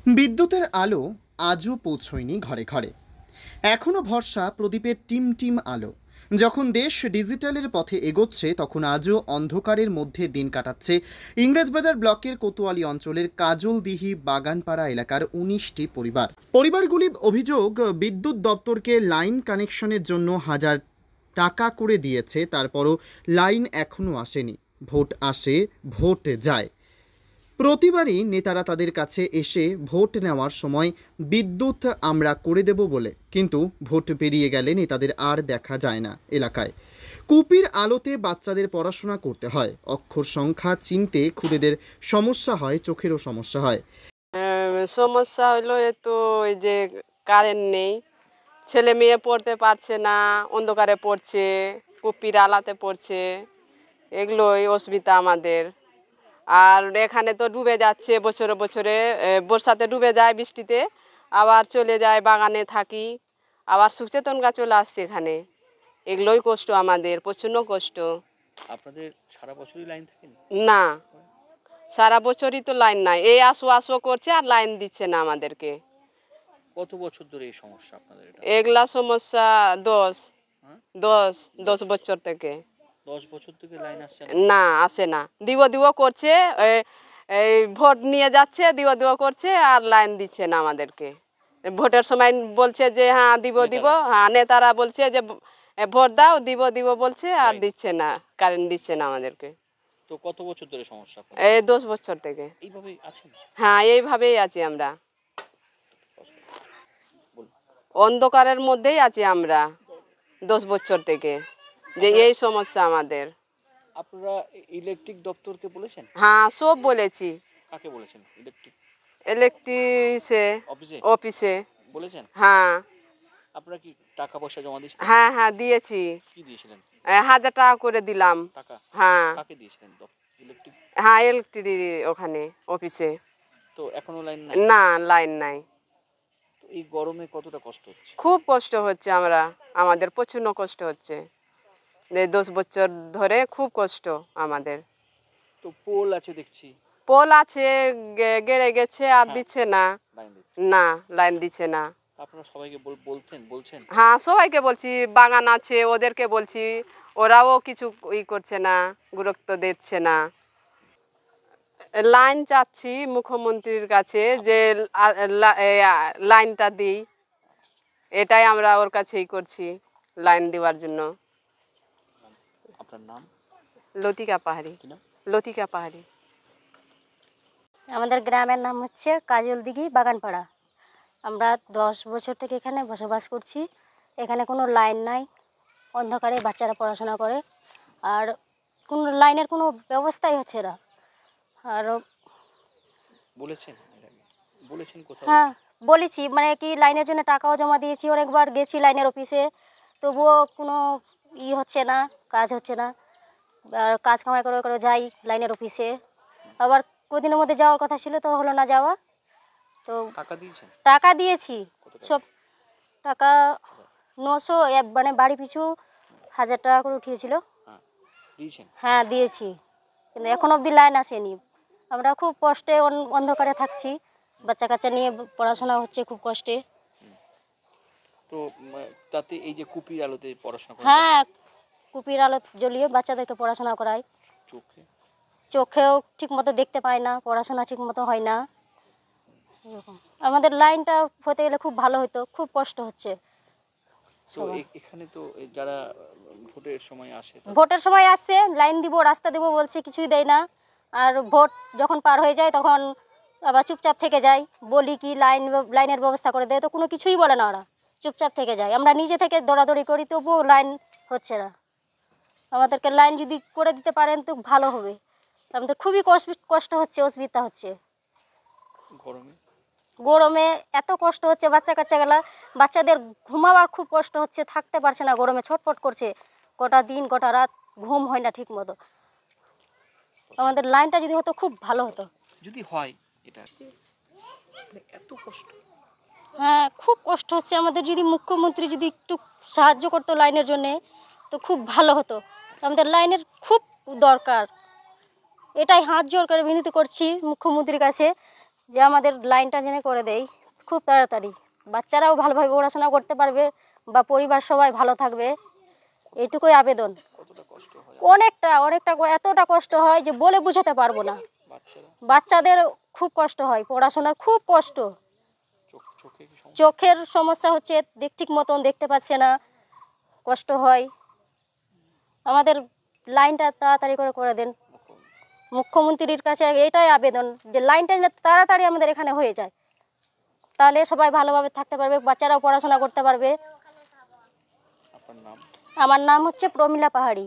বিদ্যুতের আলো আজও পৌঁছয়নি ঘরে ঘরে। এখনও ভরসা প্রদীপের টিম আলো। যখন দেশ ডিজিটালের পথে এগোচ্ছে, তখন আজও অন্ধকারের মধ্যে দিন কাটাচ্ছে ইংরেজবাজার ব্লকের কোতোয়ালি অঞ্চলের কাজলদিহি বাগানপাড়া এলাকার ১৯টি পরিবারগুলির অভিযোগ, বিদ্যুৎ দপ্তরকে লাইন কানেকশনের জন্য হাজার টাকা করে দিয়েছে, তারপরও লাইন এখনও আসেনি। ভোট আসে, ভোট যায়। প্রতিবারই নেতারা তাদের কাছে এসে ভোট নেওয়ার সময় বিদ্যুৎ আমরা করে দেব বলে, কিন্তু ভোট পেরিয়ে গেলে নেতাদের আর দেখা যায় না এলাকায়। কুপির আলোতে বাচ্চাদের পড়াশোনা করতে হয়, অক্ষর সংখ্যা চিনতে খুদেদের সমস্যা হয়, চোখেরও সমস্যা হয়। সমস্যা হলো তো ওই যে কারেন্ট নেই, ছেলে মেয়ে পড়তে পারছে না, অন্ধকারে পড়ছে, কুপির আলাতে পড়ছে, এগুলোই অসুবিধা আমাদের। আর এখানে তো ডুবে যাচ্ছে বছরে বছরে, বর্ষাতে ডুবে যায়, বৃষ্টিতে আবার চলে যায়, বাগানে থাকি, আবার সুচেতন গাছ চলে আসছে এখানে। এগুলোই কষ্ট আমাদের, প্রচণ্ড কষ্ট। আপনাদের সারা বছরই লাইন থাকে না, সারা বছরই তো লাইন নাই, এই আসো আসো করছে আর লাইন দিচ্ছে না আমাদেরকে। কত বছর ধরে এই সমস্যা আপনাদের? এগুলা সমস্যা 10 বছর থেকে। 10 বছর থেকে লাইন আসছে না, আসে না, দিও করছে, এই ভোট নিয়ে যাচ্ছে, দিও করছে আর লাইন দিচ্ছে না আমাদেরকে। ভোটের সময় বলছে যে হ্যাঁ দিব, হ্যাঁ নেতারা বলছে যে ভোট দাও, দিব বলছে আর দিচ্ছে না, কারেন্ট দিচ্ছে না আমাদেরকে। তো কত বছর ধরে সমস্যা? এই 10 বছর থেকে এইভাবেই আছেন? হ্যাঁ, এইভাবেই আছি আমরা, অন্ধকারের মধ্যেই আছি আমরা 10 বছর থেকে, যে এই সমস্যা আমাদের। আপনারা ইলেকট্রিক দপ্তরকে বলেছেন? হ্যাঁ, সব বলেছি। কাকে বলেছেন? অফিসে বলেছেন? হ্যাঁ। আপনারা কি টাকা পয়সা জমা দিয়েছেন? হ্যাঁ দিয়েছি। কি দিয়েছিলেন? 1000 টাকা করে দিলাম। টাকা? হ্যাঁ। কাকে দিয়েছিলেন? ইলেকট্রিক? হ্যাঁ, ইলেকট্রিক ওখানে অফিসে। তো এখনো লাইন নাই? না, লাইন নাই। তো এই গরমে কতটা কষ্ট হচ্ছে? খুব কষ্ট হচ্ছে, আমাদের প্রচন্ড কষ্ট হচ্ছে। 10 বছর ধরে খুব কষ্ট আমাদের। তো পোল আছে দেখছি। পোল আছে, গেড়ে গেছে আর দিচ্ছে না। না, লাইন দিচ্ছে না। আপনারা সবাইকে বলছেন? হ্যাঁ, সবাইকে বলছি, বাগান আছে ওদেরকে বলছি, ওরাও কিছু করছে না, গুরুত্ব দিচ্ছে না। লাইন চাচ্ছি মুখ্যমন্ত্রীর কাছে যে লাইনটা দিই, এটাই আমরা ওর কাছেই করছি, লাইন দেওয়ার জন্য। আপনার নাম? লতিকা পাহাড়ি। লতিকা পাহাড়ি। আমাদের গ্রামের নাম হচ্ছে কাজলদিঘি বাগানপাড়া। আমরা 10 বছর থেকে এখানে বসবাস করছি। এখানে কোনো লাইন নাই, অন্ধকারে বাচ্চারা পড়াশোনা করে, আর কোনো লাইনের কোনো ব্যবস্থাই হচ্ছে না। আর বলেছেন কোথাও? হ্যাঁ, বলেছি, মানে কি লাইনের জন্য টাকাও জমা দিয়েছি, অনেকবার গেছি লাইনের অফিসে, তবুও কোনো হচ্ছে না, কাজ হচ্ছে না। আর কাজ কামাই করে করে যাই লাইনের অফিসে, আবার কদিনের মধ্যে যাওয়ার কথা ছিল, তো হলো না যাওয়া। তো টাকা দিয়েছি, সব টাকা 900, মানে বাড়ি পিছু 1000 টাকা করে উঠিয়েছিল। হ্যাঁ দিয়েছি, কিন্তু এখন অবধি লাইন আসেনি। আমরা খুব কষ্টে অন্ধকারে থাকছি, বাচ্চা কাচ্চা নিয়ে পড়াশোনা হচ্ছে খুব কষ্টে। তো তাতে এই যে কুপির আলোতে পড়াশোনা করা? হ্যাঁ, কুপির আলো জ্বলিয়ে বাচ্চাদেরকে পড়াশোনা করাই। চোখেও ঠিক মতো দেখতে পায় না, পড়াশোনা ঠিক মতো হয় না। আমাদের লাইনটা হতে গেলে খুব ভালো হতো, খুব কষ্ট হচ্ছে। এখানে তো যারা ভোটের সময় আসছে, লাইন দিব, রাস্তা দিব বলছে, কিছুই দেয় না। আর ভোট যখন পার হয়ে যায় তখন আবার চুপচাপ থেকে যায়, বলি কি লাইনের ব্যবস্থা করে দেয়, তো কোনো কিছুই বলে না, ওরা চুপচাপ থেকে যায়। আমরা নিজে থেকে দৌড়াদৌড়ি করি, তবুও লাইন হচ্ছে না। আমাদেরকে লাইন যদি করে দিতে পারেন তো ভালো হবে। আমাদের খুবই কষ্ট হচ্ছে, অসুবিধা হচ্ছে। গরমে এত কষ্ট হচ্ছে, বাচ্চাদের ঘুমাবার খুব কষ্ট হচ্ছে, থাকতে পারছে না, গরমে ছটফট করছে, গোটা দিন গোটা রাত ঘুম হয় না ঠিক মতো। আমাদের লাইনটা যদি হতো খুব ভালো হতো। যদি হয় এটা এত কষ্ট? হ্যাঁ, খুব কষ্ট হচ্ছে আমাদের। যদি মুখ্যমন্ত্রী যদি একটু সাহায্য করতো লাইনের জন্যে, তো খুব ভালো হতো। আমাদের লাইনের খুব দরকার। এটাই হাত জোড় করে বিনতি করছি মুখ্যমন্ত্রীর কাছে, যে আমাদের লাইনটা যেন করে দেয় খুব তাড়াতাড়ি, বাচ্চারাও ভালোভাবে পড়াশোনা করতে পারবে বা পরিবার সবাই ভালো থাকবে, এইটুকুই আবেদন। অনেকটা এতটা কষ্ট হয় যে বলে বোঝাতে পারবো না। বাচ্চাদের খুব কষ্ট হয়, পড়াশোনার খুব কষ্ট, চোখের সমস্যা হচ্ছে, ঠিক মতন দেখতে পাচ্ছে না, কষ্ট হয়। আমাদের লাইনটা তাড়াতাড়ি করে দেন। মুখ্যমন্ত্রীর কাছে এটাই আবেদন যে লাইনটা তাড়াতাড়ি আমাদের এখানে হয়ে যায়, তাহলে সবাই ভালোভাবে থাকতে পারবে, বাচ্চারাও পড়াশোনা করতে পারবে। আমার নাম হচ্ছে প্রমিলা পাহাড়ি।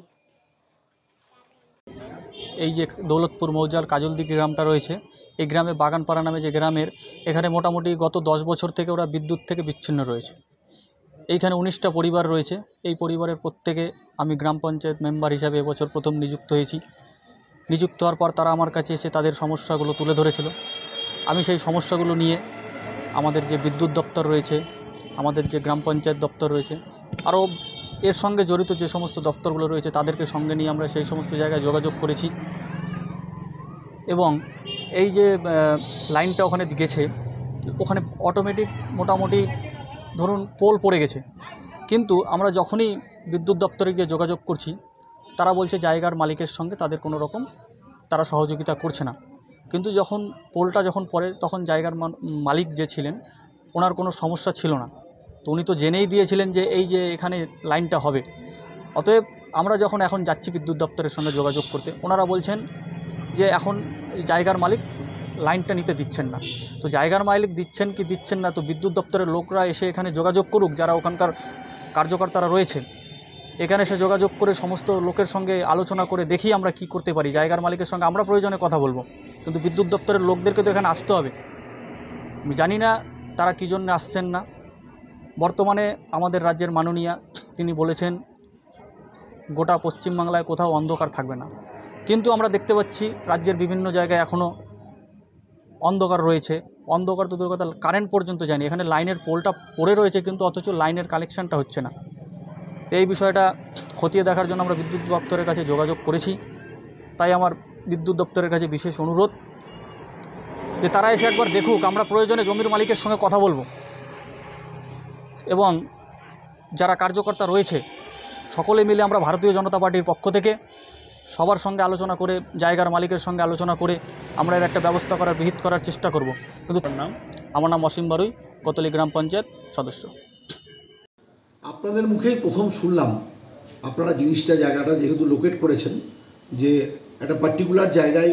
এই যে দৌলতপুর মৌজার কাজলদিঘি গ্রামটা রয়েছে, এই গ্রামে বাগানপাড়া নামে যে গ্রামের, এখানে মোটামুটি গত 10 বছর থেকে ওরা বিদ্যুৎ থেকে বিচ্ছিন্ন রয়েছে। এইখানে 19টা পরিবার রয়েছে। এই পরিবারের প্রত্যেকে আমি গ্রাম পঞ্চায়েত মেম্বার হিসাবে এবছর প্রথম নিযুক্ত হয়েছি। নিযুক্ত হওয়ার পর তারা আমার কাছে এসে তাদের সমস্যাগুলো তুলে ধরেছিল। আমি সেই সমস্যাগুলো নিয়ে আমাদের যে বিদ্যুৎ দপ্তর রয়েছে, আমাদের যে গ্রাম পঞ্চায়েত দপ্তর রয়েছে, আরও এর সঙ্গে জড়িত যে সমস্ত দপ্তরগুলো রয়েছে তাদেরকে সঙ্গে নিয়ে আমরা সেই সমস্ত জায়গায় যোগাযোগ করেছি। এবং এই যে লাইনটা ওখানে গেছে, ওখানে অটোমেটিক মোটামুটি ধরুন পোল পড়ে গেছে, কিন্তু আমরা যখনই বিদ্যুৎ দপ্তরে গিয়ে যোগাযোগ করছি তারা বলছে জায়গার মালিকের সঙ্গে তাদের কোনো রকম তারা সহযোগিতা করছে না। কিন্তু যখন পোলটা পড়ে তখন জায়গার মালিক যে ছিলেন ওনার কোনো সমস্যা ছিল না, তো উনি তো জেনেই দিয়েছিলেন যে এই যে এখানে লাইনটা হবে। অতএব আমরা যখন এখন যাচ্ছি বিদ্যুৎ দপ্তরের সঙ্গে যোগাযোগ করতে, ওনারা বলছেন যে এখন জায়গার মালিক লাইনটা নিতে দিচ্ছেন না। তো জায়গার মালিক দিচ্ছেন কি দিচ্ছেন না, তো বিদ্যুৎ দপ্তরের লোকরা এসে এখানে যোগাযোগ করুক, যারা ওখানকার কার্যকর্তারা রয়েছে এখানে এসে যোগাযোগ করে সমস্ত লোকের সঙ্গে আলোচনা করে দেখি আমরা কি করতে পারি। জায়গার মালিকের সঙ্গে আমরা প্রয়োজনে কথা বলবো, কিন্তু বিদ্যুৎ দপ্তরের লোকদেরকে তো এখানে আসতে হবে। আমি জানি না তারা কী জন্য আসছেন না। বর্তমানে আমাদের রাজ্যের মাননীয়া তিনি বলেছেন গোটা পশ্চিমবাংলায় কোথাও অন্ধকার থাকবে না, কিন্তু আমরা দেখতে পাচ্ছি রাজ্যের বিভিন্ন জায়গায় এখনও অন্ধকার রয়েছে। অন্ধকার তো দূর কথা, কারেন্ট পর্যন্ত যায়নি। এখানে লাইনের পোলটা পড়ে রয়েছে কিন্তু অথচ লাইনের কানেকশানটা হচ্ছে না। তো এই বিষয়টা খতিয়ে দেখার জন্য আমরা বিদ্যুৎ দপ্তরের কাছে যোগাযোগ করেছি। তাই আমার বিদ্যুৎ দপ্তরের কাছে বিশেষ অনুরোধ যে তারা এসে একবার দেখুক। আমরা প্রয়োজনে জমির মালিকের সঙ্গে কথা বলবো এবং যারা কার্যকর্তা রয়েছে সকলে মিলে আমরা ভারতীয় জনতা পার্টির পক্ষ থেকে সবার সঙ্গে আলোচনা করে, জায়গার মালিকের সঙ্গে আলোচনা করে আমরা এর একটা ব্যবস্থা করার, বিহিত করার চেষ্টা করব। কিন্তু আমার নাম অসীম বারুই, কোতোয়ালি গ্রাম পঞ্চায়েত সদস্য। আপনাদের মুখেই প্রথম শুনলাম আপনারা জায়গাটা যেহেতু লোকেট করেছেন যে একটা পার্টিকুলার জায়গায়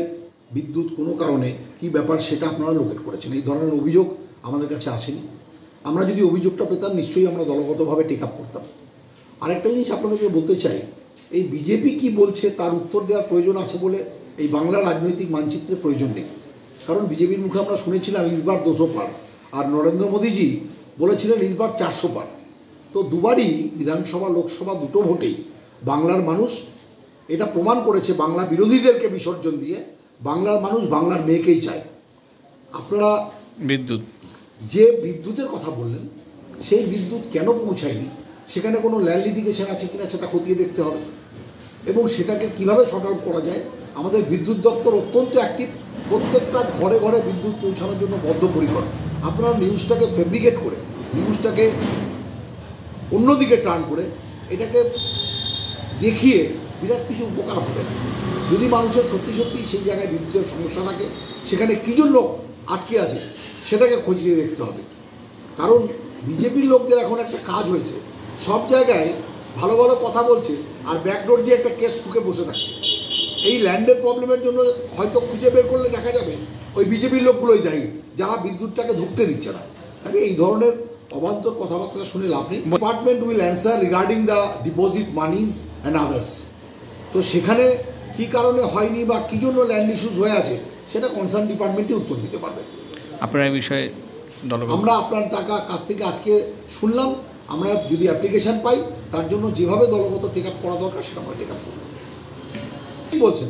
বিদ্যুৎ কোনো কারণে কি ব্যাপার সেটা আপনারা লোকেট করেছেন। এই ধরনের অভিযোগ আমাদের কাছে আসেনি। আমরা যদি অভিযোগটা পেতাম নিশ্চয়ই আমরা দলগতভাবে টেক আপ করতাম। আরেকটা জিনিস আপনাদেরকে বলতে চাই, এই বিজেপি কি বলছে তার উত্তর দেওয়ার প্রয়োজন আছে বলে এই বাংলার রাজনৈতিক মানচিত্রের প্রয়োজন নেই। কারণ বিজেপির মুখে আমরা শুনেছিলাম ইসবার 200 পার, আর নরেন্দ্র মোদীজি বলেছিলেন ইসবার 400 পার। তো দুবারই বিধানসভা লোকসভা দুটো ভোটেই বাংলার মানুষ এটা প্রমাণ করেছে, বাংলা বিরোধীদেরকে বিসর্জন দিয়ে বাংলার মানুষ বাংলার মেয়েকেই চায়। আপনারা যে বিদ্যুতের কথা বললেন সেই বিদ্যুৎ কেন পৌঁছায়নি, সেখানে কোনো ল্যান্ড লিটিগেশন আছে কিনা সেটা খতিয়ে দেখতে হবে এবং সেটাকে কিভাবে শর্ট আউট করা যায়। আমাদের বিদ্যুৎ দপ্তর অত্যন্ত অ্যাক্টিভ, প্রত্যেকটা ঘরে ঘরে বিদ্যুৎ পৌঁছানোর জন্য বদ্ধপরিকর। আপনারা নিউজটাকে ফেব্রিকেট করে, নিউজটাকে অন্যদিকে টার্ন করে এটাকে দেখিয়ে বিরাট কিছু উপকার হবে না। যদি মানুষের সত্যি সত্যি সেই জায়গায় বিদ্যুতের সমস্যা থাকে, সেখানে কী জন্য আটকে আছে সেটাকে খতিয়ে দেখতে হবে। কারণ বিজেপির লোকদের এখন একটা কাজ হয়েছে, সব জায়গায় ভালো ভালো কথা বলছে আর ব্যাকডোর দিয়ে একটা কেস ঠুকে বসে থাকছে। এই ল্যান্ডের প্রবলেমের জন্য হয়তো খুঁজে বের করলে দেখা যাবে ওই বিজেপির লোকগুলোই দায়ী, যারা বিদ্যুৎটাকে ঢুকতে দিচ্ছে না। আরে এই ধরনের অবান্তর কথাবার্তা শুনে লাভ নেই। Department will answer regarding the deposit monies and others. তো সেখানে কী কারণে হয়নি বা কী জন্য ল্যান্ড ইস্যুস হয়ে আছে সেটা কনসার্ন ডিপার্টমেন্টই উত্তর দিতে পারবে। আপনার এই বিষয়ে আমরা আপনার কাছ থেকে আজকে শুনলাম, আমরা যদি অ্যাপ্লিকেশান পাই তার জন্য যেভাবে দলগত টেক আপ করা দরকার সেটা আমরা টেক আপ করব। কী বলছেন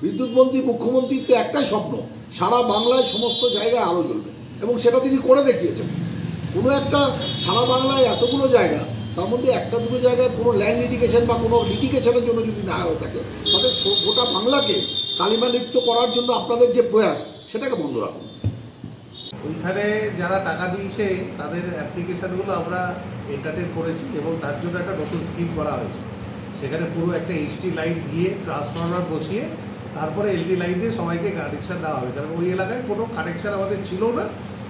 বিদ্যুৎ মন্ত্রী, মুখ্যমন্ত্রীর তো একটাই স্বপ্ন, সারা বাংলায় সমস্ত জায়গায় আলো জ্বলবে, এবং সেটা তিনি করে দেখিয়েছেন। কোনো একটা সারা বাংলায় এতগুলো জায়গা, তার মধ্যে একটা দুটো জায়গায় কোনো ল্যান্ড লিটিগেশন বা কোনো লিটিগেশনের জন্য যদি না হয়ে থাকে, তাদের গোটা বাংলাকে কালিমালিপ্ত করার জন্য আপনাদের যে প্রয়াস সেটাকে বন্ধ রাখুন। ওইখানে যারা টাকা দিয়েছে তাদের অ্যাপ্লিকেশানগুলো আমরা এন্টারটেন করেছি এবং তার জন্য একটা নতুন স্কিম করা হয়েছে। সেখানে পুরো একটা এইচটি লাইন দিয়ে ট্রান্সফরমার বসিয়ে তারপরে এলটি লাইন দিয়ে সবাইকে কানেকশান দেওয়া হবে, কারণ ওই এলাকায় কোনো কানেকশান আমাদের ছিল না,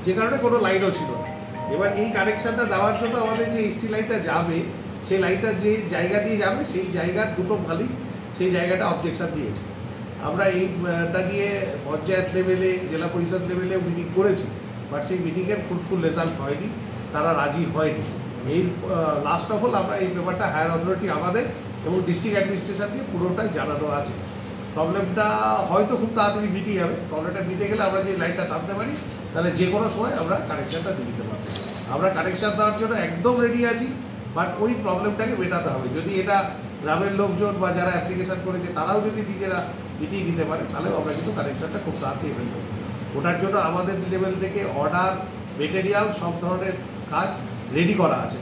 যে কারণে কোনো লাইনও ছিল না। এবার এই কানেকশানটা দেওয়ার জন্য আমাদের যে এইচটি লাইনটা যাবে, সেই লাইনটা যে জায়গা দিয়ে যাবে সেই জায়গার দুটো মালিক সেই জায়গাটা অবজেকশান দিয়েছে। আমরা এইটা নিয়ে পঞ্চায়েত লেভেলে, জেলা পরিষদ লেভেলে মিটিং করেছি, বাট সেই মিটিংয়ের ফ্রুটফুল রেজাল্ট হয়নি, তারা রাজি হয়নি। এই লাস্ট অফ অল আমরা এই ব্যাপারটা হায়ার অথরিটি আমাদের এবং ডিস্ট্রিক্ট অ্যাডমিনিস্ট্রেশনকে পুরোটাই জানানো আছে। প্রবলেমটা হয়তো খুব তাড়াতাড়ি মিটে যাবে। প্রবলেমটা মিটে গেলে আমরা যে লাইনটা টানতে পারি, তাহলে যে কোনো সময় আমরা কানেকশানটা দিয়ে দিতে পারবো। আমরা কানেকশান দেওয়ার জন্য একদম রেডি আছি, বাট ওই প্রবলেমটাকে মেটাতে হবে। যদি এটা গ্রামের লোকজন বা যারা অ্যাপ্লিকেশান করেছে তারাও যদি নিজেরা মিটিয়ে দিতে পারে, তাহলেও আমরা কিন্তু কানেকশানটা খুব তাড়াতাড়ি ফেলব। ওটার জন্য আমাদের লেভেল থেকে অর্ডার, মেটেরিয়াল, সব ধরনের কাজ রেডি করা আছে।